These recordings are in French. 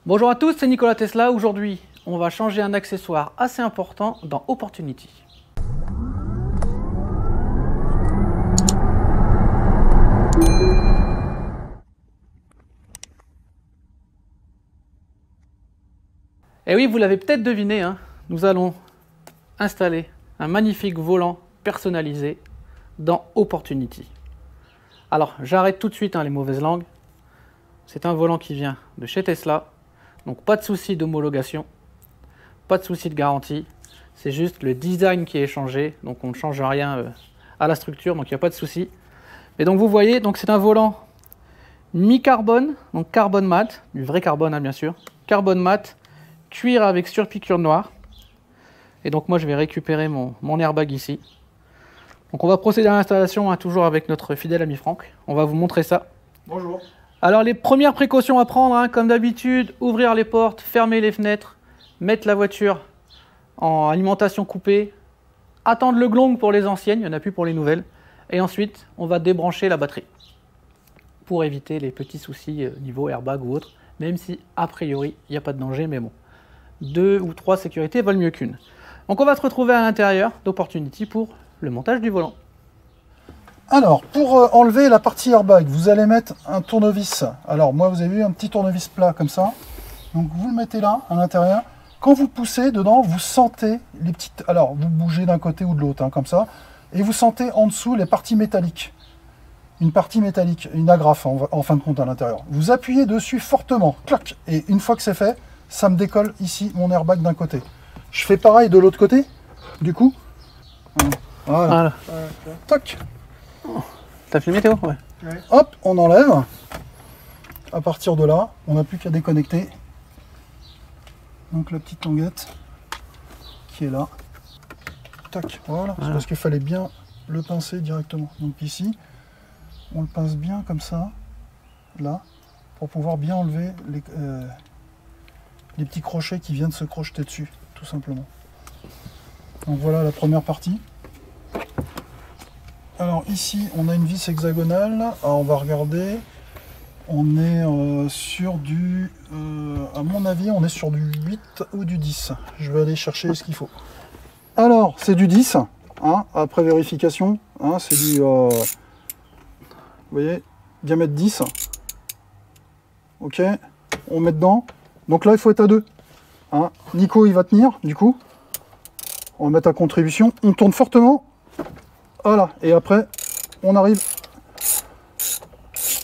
Bonjour à tous, c'est Nicolas Tesla. Aujourd'hui, on va changer un accessoire assez important dans Opportunity. Et oui, vous l'avez peut-être deviné, hein, nous allons installer un magnifique volant personnalisé dans Opportunity. Alors, j'arrête tout de suite les mauvaises langues. C'est un volant qui vient de chez Tesla, donc pas de souci d'homologation, pas de souci de garantie. C'est juste le design qui est changé, donc on ne change rien à la structure, donc il n'y a pas de souci. Et donc vous voyez, donc c'est un volant mi-carbone, donc carbone mat, du vrai carbone bien sûr, carbone mat, cuir avec surpiqûre noire. Et donc moi je vais récupérer mon airbag ici. Donc on va procéder à l'installation, toujours avec notre fidèle ami Franck. On va vous montrer ça. Bonjour. Alors les premières précautions à prendre, comme d'habitude, ouvrir les portes, fermer les fenêtres, mettre la voiture en alimentation coupée, attendre le gong pour les anciennes, il n'y en a plus pour les nouvelles, et ensuite on va débrancher la batterie pour éviter les petits soucis niveau airbag ou autre, même si a priori il n'y a pas de danger, mais bon, 2 ou 3 sécurités valent mieux qu'une. Donc on va se retrouver à l'intérieur d'Opportunity pour le montage du volant. Alors, pour enlever la partie airbag, vous allez mettre un tournevis. Alors, moi, vous avez vu un petit tournevis plat comme ça. Donc, vous le mettez là, à l'intérieur. Quand vous poussez dedans, vous sentez les petites... Alors, vous bougez d'un côté ou de l'autre, comme ça. Et vous sentez en dessous les parties métalliques. Une partie métallique, une agrafe, en fin de compte, à l'intérieur. Vous appuyez dessus fortement. Clac. Et une fois que c'est fait, ça me décolle ici mon airbag d'un côté. Je fais pareil de l'autre côté, du coup. Voilà. Toc. T'as filmé Théo? Ouais. Hop, on enlève. À partir de là, on n'a plus qu'à déconnecter. Donc la petite languette qui est là. Tac, voilà. C'est parce qu'il fallait bien le pincer directement. Donc ici, on le pince bien comme ça, là, pour pouvoir bien enlever les petits crochets qui viennent se crocheter dessus, tout simplement. Donc voilà la première partie. Alors ici on a une vis hexagonale. Alors on va regarder, on est sur du à mon avis on est sur du 8 ou du 10. Je vais aller chercher ce qu'il faut. Alors c'est du 10 après vérification, c'est du vous voyez, diamètre 10. Ok, on met dedans. Donc là il faut être à 2. Nico il va tenir du coup. On va mettre à contribution, on tourne fortement. Voilà, et après, on arrive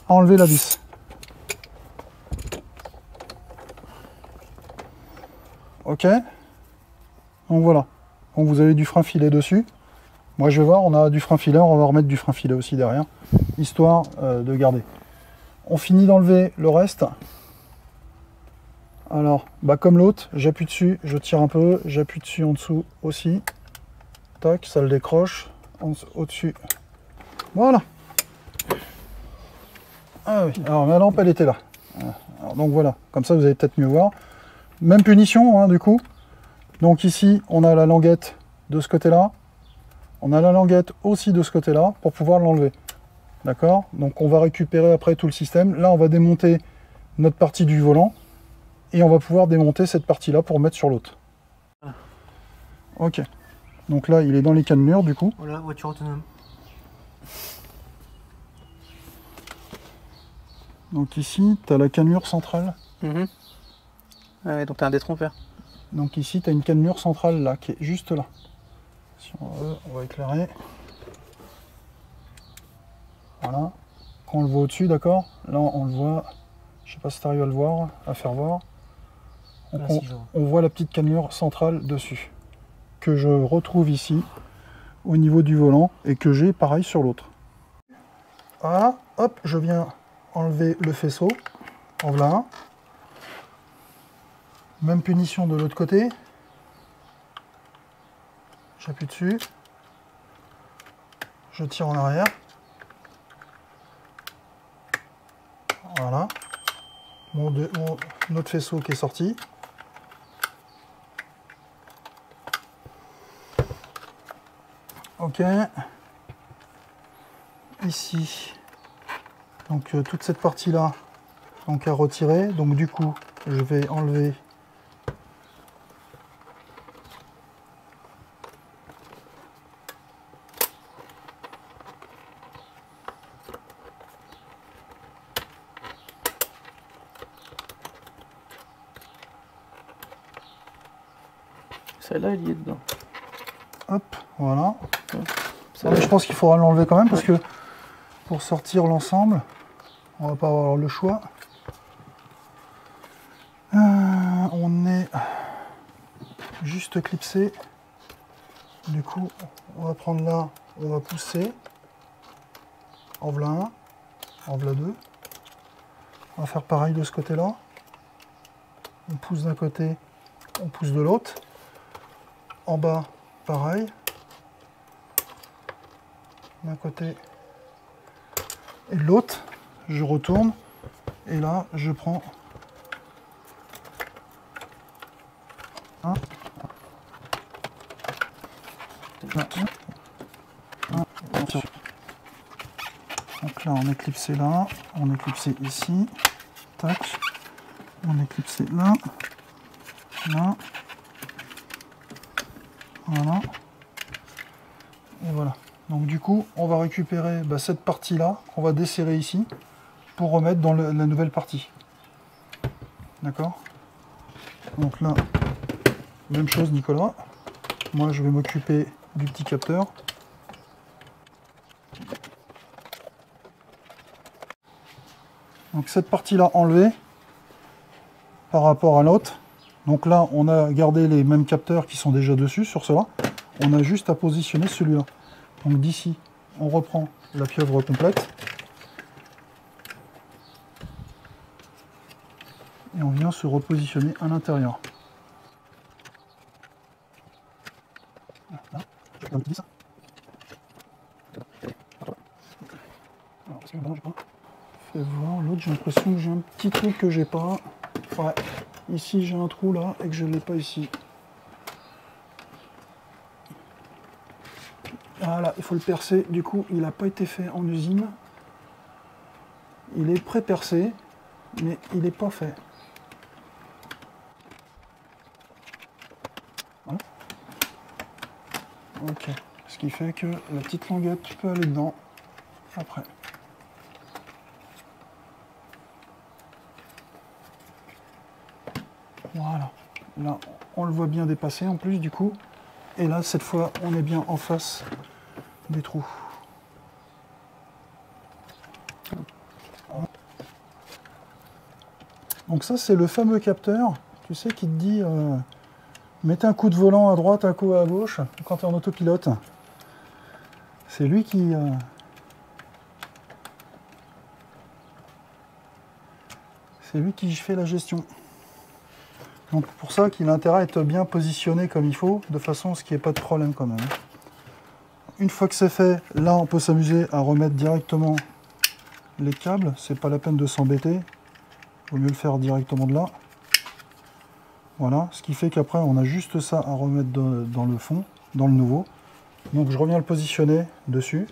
à enlever la vis. Ok. Donc voilà. Donc vous avez du frein filet dessus. Moi je vais voir, on a du frein filet, on va remettre du frein filet aussi derrière, histoire de garder. On finit d'enlever le reste. Alors, comme l'autre, j'appuie dessus, je tire un peu, j'appuie dessus en dessous aussi. Tac, ça le décroche. Au-dessus. Voilà. Ah oui, alors la lampe elle était là. Alors, donc voilà, comme ça vous allez peut-être mieux voir. Même punition du coup. Donc ici on a la languette de ce côté-là. On a la languette aussi de ce côté-là pour pouvoir l'enlever. D'accord? Donc on va récupérer après tout le système. Là on va démonter notre partie du volant. Et on va pouvoir démonter cette partie-là pour mettre sur l'autre. Ok. Donc là, il est dans les cannelures du coup. Voilà, voiture autonome. Donc ici, tu as la cannelure centrale. Ouais, donc tu as un détrompeur. Donc ici, tu as une cannelure centrale là, qui est juste là. Si on veut, on va éclairer. Voilà. Quand on le voit au-dessus, d'accord? Là, on le voit. Je sais pas si tu arrives à le voir, à faire voir. Donc, on voit la petite cannelure centrale dessus, que je retrouve ici au niveau du volant et que j'ai pareil sur l'autre. Voilà, hop, je viens enlever le faisceau. En voilà un. Même punition de l'autre côté. J'appuie dessus. Je tire en arrière. Voilà. Mon autre faisceau qui est sorti. Ok, ici, donc toute cette partie là, donc à retirer, donc du coup je vais enlever celle-là, elle y est dedans. hop, voilà. Celle-là, Je pense qu'il faudra l'enlever quand même parce que pour sortir l'ensemble, on va pas avoir le choix. On est juste clipsé. Du coup, on va prendre là, on va pousser. En voilà un, en voilà deux. On va faire pareil de ce côté-là. On pousse d'un côté, on pousse de l'autre. En bas, pareil. D'un côté et de l'autre. Je retourne. Et là, je prends un. Donc là, on est clipsé là. On est clipsé ici. Tac. On est clipsé là. Là. Voilà. Et voilà. Donc du coup, on va récupérer cette partie-là qu'on va desserrer ici pour remettre dans la nouvelle partie. D'accord? Donc là, même chose Nicolas. Moi, je vais m'occuper du petit capteur. Donc cette partie-là enlevée par rapport à l'autre. Donc là, on a gardé les mêmes capteurs qui sont déjà dessus sur cela. On a juste à positionner celui-là. Donc d'ici, on reprend la pieuvre complète. Et on vient se repositionner à l'intérieur. Fais voir, l'autre, j'ai l'impression que j'ai un petit truc que j'ai pas. Ouais, ici j'ai un trou là et que je ne l'ai pas ici. Voilà, il faut le percer. Du coup, il n'a pas été fait en usine. Il est pré-percé, mais il n'est pas fait. Voilà. Ok. Ce qui fait que la petite languette peut aller dedans après. Voilà. Là, on le voit bien dépasser en plus du coup. Et là, cette fois, on est bien en face des trous. Donc ça, c'est le fameux capteur, tu sais, qui te dit mettez un coup de volant à droite, un coup à gauche, quand tu es en autopilote. C'est lui qui... c'est lui qui fait la gestion. Donc pour ça qu'il a intérêt à être bien positionné comme il faut, de façon à ce qu'il n'y ait pas de problème quand même. Une fois que c'est fait, là on peut s'amuser à remettre directement les câbles, c'est pas la peine de s'embêter, il vaut mieux le faire directement de là. Voilà, ce qui fait qu'après on a juste ça à remettre dans le fond, dans le nouveau. Donc je reviens le positionner dessus.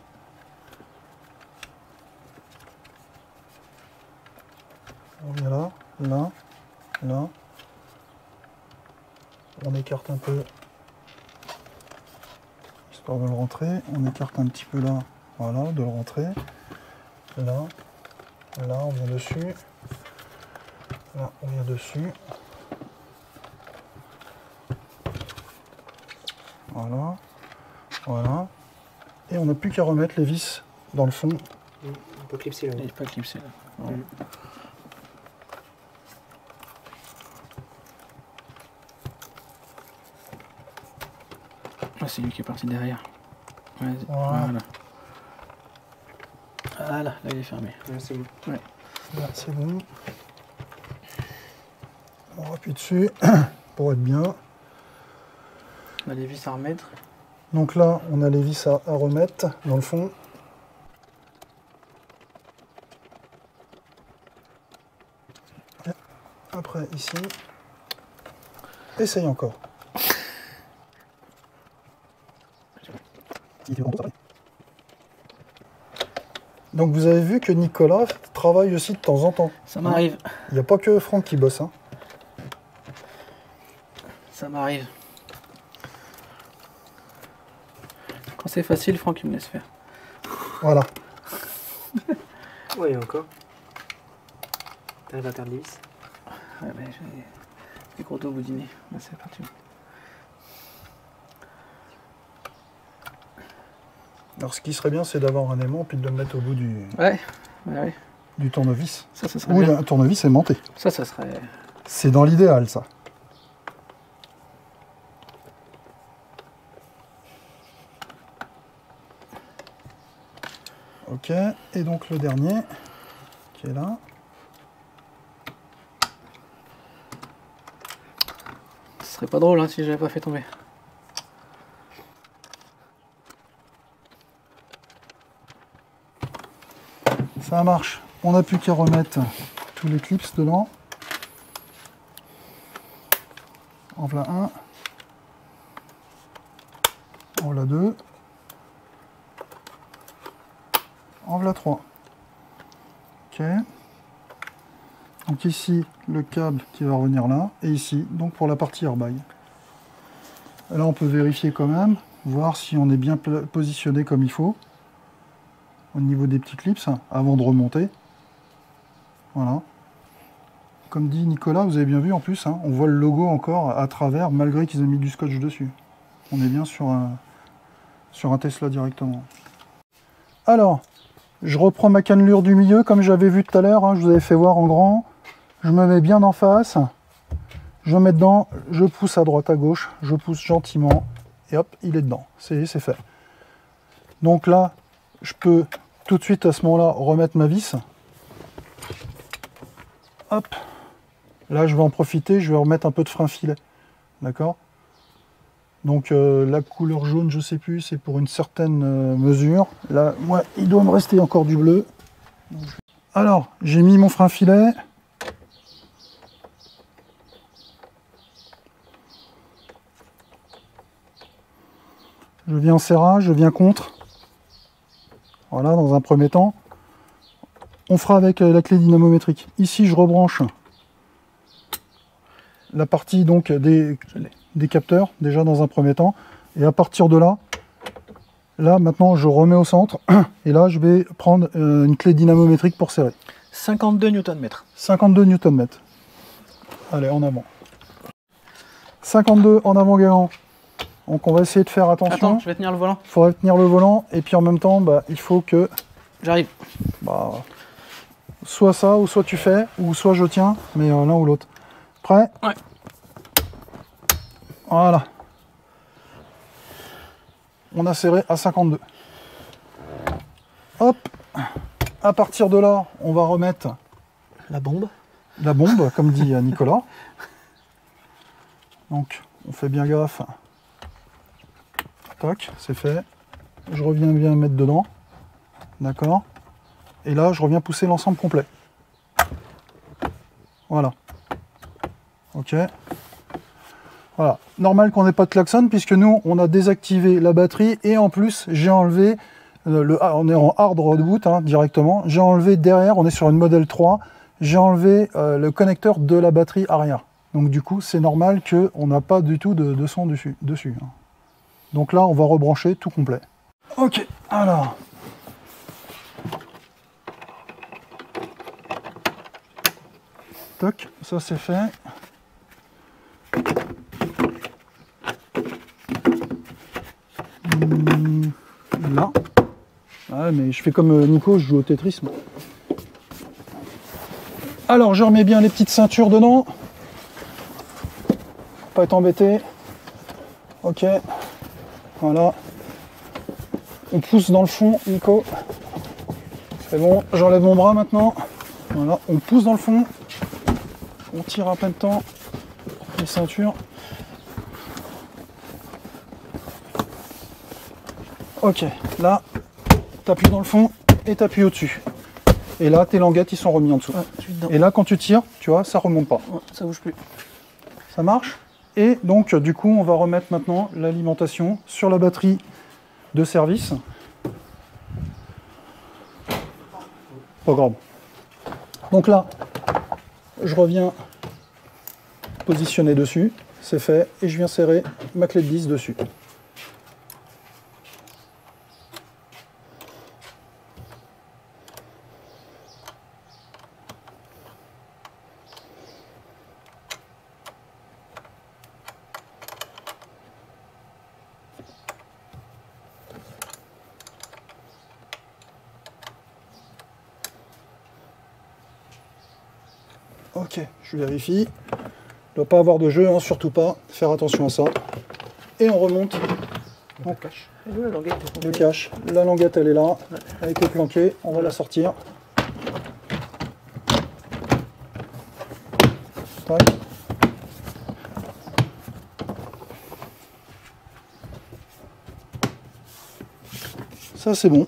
On vient là, là, là. On écarte un peu, histoire de le rentrer. On écarte un petit peu là, voilà, de le rentrer. Là, là, on vient dessus. Là, on vient dessus. Voilà, voilà. Et on n'a plus qu'à remettre les vis dans le fond. On peut clipser là. Il n'est pas clipsé là. Ouais. Ah, c'est lui qui est parti derrière. Ouais, voilà. Voilà, là il est fermé. Ouais, c'est bon. Ouais. Là, c'est bon. On appuie dessus pour être bien. On a les vis à remettre. Donc là, on a les vis à remettre dans le fond. Après, ici. Essaye encore. Donc vous avez vu que Nicolas travaille aussi de temps en temps. Ça m'arrive. Il n'y a pas que Franck qui bosse. Hein. Ça m'arrive. Quand c'est facile, Franck, il me laisse faire. Voilà. Ouais, encore. T'arrives à perdre les vis. Ouais, mais j'ai des gros dos boudinés. Là, c'est parti. Alors ce qui serait bien, c'est d'avoir un aimant puis de le mettre au bout Ouais, ouais. du tournevis. Ça serait Oui, bien. un tournevis aimanté. Ça serait... C'est dans l'idéal, ça. Ok, et donc le dernier, qui est là. Ce serait pas drôle hein, si j'avais pas fait tomber. Ça marche. On n'a plus qu'à remettre tous les clips dedans. En voilà un. En voilà deux. En voilà trois. Ok. Donc ici, le câble qui va revenir là. Et ici, donc pour la partie airbag. Là, on peut vérifier quand même. Voir si on est bien positionné comme il faut. Au niveau des petits clips, avant de remonter. Voilà. Comme dit Nicolas, vous avez bien vu en plus, hein, on voit le logo encore à travers, malgré qu'ils aient mis du scotch dessus. On est bien sur un Tesla directement. Alors, je reprends ma cannelure du milieu, comme j'avais vu tout à l'heure, hein, je vous avais fait voir en grand. Je me mets bien en face, je mets dedans, je pousse à droite à gauche, je pousse gentiment, et hop, il est dedans, c'est fait. Donc là, je peux tout de suite à ce moment-là remettre ma vis. Hop. Là, je vais en profiter, je vais remettre un peu de frein filet. D'accord? Donc la couleur jaune, je sais plus, c'est pour une certaine mesure. Là, moi, il doit me rester encore du bleu. Alors, j'ai mis mon frein filet. Je viens en serrage, je viens contre. Voilà, dans un premier temps. On fera avec la clé dynamométrique. Ici, je rebranche la partie donc des capteurs, déjà dans un premier temps. Et à partir de là, maintenant, je remets au centre. Et là, je vais prendre une clé dynamométrique pour serrer. 52 Nm. 52 Nm. Allez, en avant. 52 en avant galant. Donc on va essayer de faire attention. Attends, je vais tenir le volant. Il faudrait tenir le volant. Et puis en même temps, il faut que... J'arrive. Soit ça, ou soit tu fais, ou soit je tiens, mais l'un ou l'autre. Prêt? Ouais. Voilà. On a serré à 52. Hop. À partir de là, on va remettre la bombe. La bombe, comme dit Nicolas. Donc, on fait bien gaffe. Tac, c'est fait. Je reviens bien mettre dedans. D'accord. Et là, je reviens pousser l'ensemble complet. Voilà. Ok. Voilà. Normal qu'on n'ait pas de klaxon, puisque nous, on a désactivé la batterie. Et en plus, j'ai enlevé, on est en hard reboot hein, directement. J'ai enlevé derrière, on est sur une Model 3, j'ai enlevé le connecteur de la batterie arrière. Donc du coup, c'est normal qu'on n'a pas du tout de son dessus. Hein. Donc là, on va rebrancher tout complet. Ok, alors... Toc, ça c'est fait. Là. Ah, mais je fais comme Nico, je joue au Tetris. Moi. Alors, je remets bien les petites ceintures dedans. Pas être embêté. Ok. Voilà. On pousse dans le fond, Nico. C'est bon, j'enlève mon bras maintenant. Voilà, on pousse dans le fond. On tire à plein de temps les ceintures. Ok, là, t'appuies dans le fond et t'appuies au-dessus. Et là, tes languettes, ils sont remis en dessous. Ah, et là, quand tu tires, tu vois, ça remonte pas. Oh, ça bouge plus. Ça marche. Et donc, du coup, on va remettre maintenant l'alimentation sur la batterie de service. Pas grave. Donc là, je reviens positionner dessus, c'est fait, et je viens serrer ma clé de 10 dessus. Ok, je vérifie. Il ne doit pas avoir de jeu, hein, surtout pas. Faire attention à ça. Et on remonte en cache. Le cache. La languette, elle est là, avec le planqué. On va la sortir. Tac. Ça, c'est bon.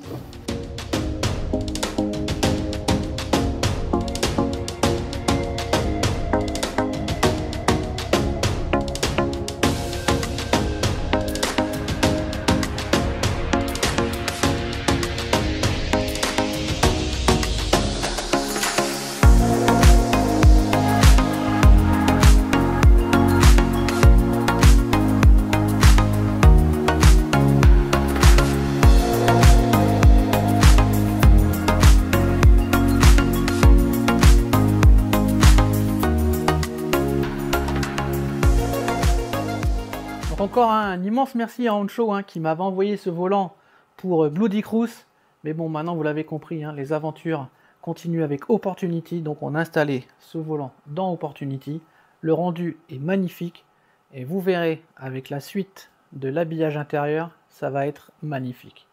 Encore un immense merci à Ancho qui m'avait envoyé ce volant pour Bloody Cruise. Mais bon, maintenant vous l'avez compris, hein, les aventures continuent avec Opportunity. Donc on a installé ce volant dans Opportunity. Le rendu est magnifique. Et vous verrez avec la suite de l'habillage intérieur, ça va être magnifique.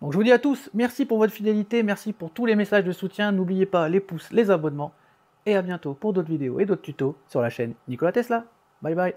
Donc je vous dis à tous, merci pour votre fidélité, merci pour tous les messages de soutien. N'oubliez pas les pouces, les abonnements. Et à bientôt pour d'autres vidéos et d'autres tutos sur la chaîne Nikola Tesla. Bye bye.